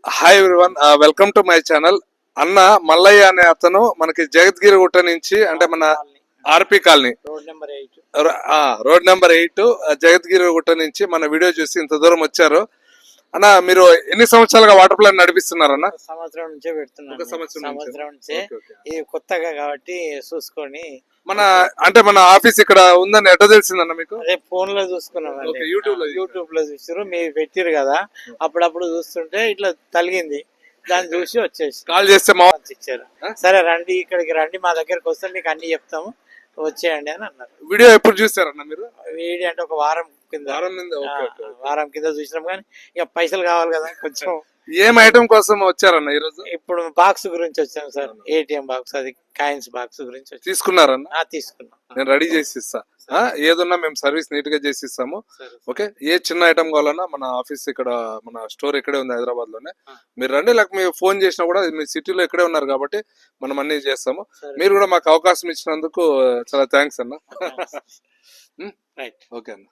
Hi everyone, welcome to my channel. అన్న మల్లయ్య అనే అతను మనకి జగద్గిరి గుట్ట నుంచి అంటే మన ఆర్పి కాలనీ రోడ్ నెంబర్ 8 జగద్గిరి గుట్ట నుంచి మన వీడియో చూసి ఇంత దూరం వచ్చారు. అన్న మీరు ఎన్ని సంవత్సరాలుగా వాటర్ ప్లాంట్ నడిపిస్తున్నారన్న? సంవత్సరం నుంచే పెడుతున్నాను. సంవత్సరం నుంచే ఇది కొత్తగా కాబట్టి చూసుకొని మన ఆఫీస్ ఇక్కడ ఉందని ఎట్లా తెలిసిందన్న మీకు? అదే ఫోన్ లో చూసుకున్నాం, యూట్యూబ్ లో చూసారు, మీరు పెట్టారు కదా, అప్పుడప్పుడు చూస్తుంటే ఇట్లా తలిగింది, దాన్ని చూసి వచ్చేసి కాల్ చేస్తే ఇచ్చారు. సరే రండి, ఇక్కడికి రండి, మా దగ్గరకు వస్తే మీకు అన్ని చెప్తాము, వచ్చేయండి అని అన్నారు. వీడియో ఎప్పుడు చూసారన్న మీరు? వీడియో అంటే ఒక వారం కింద చూసినాం, కానీ ఇక పైసలు కావాలి కదా కొంచెం. ఏం ఐటమ్ కోసం వచ్చారన్న ఈ రోజు? ఇప్పుడు బాక్స్ గురించి వచ్చాం సార్, ఏటీఎం బాక్స్, అది కాయిన్స్ బాక్స్ గురించి తీసుకున్నారన్న? తీసుకున్నాం, నేను రెడీ చేసి ఇస్తా. ఏదన్నా మేము సర్వీస్ నీట్ గా చేసి ఇస్తాము. ఓకే, ఏ చిన్న ఐటమ్ కావాలన్నా మన ఆఫీస్ ఇక్కడ, మన స్టోర్ ఇక్కడే ఉంది హైదరాబాద్ లోనే. మీరు రండి, లేక మీరు ఫోన్ చేసినా కూడా మీ సిటీలో ఇక్కడే ఉన్నారు కాబట్టి మనం అన్ని చేస్తాము. మీరు కూడా మాకు అవకాశం ఇచ్చినందుకు చాలా థ్యాంక్స్ అన్న. ఓకే అన్న.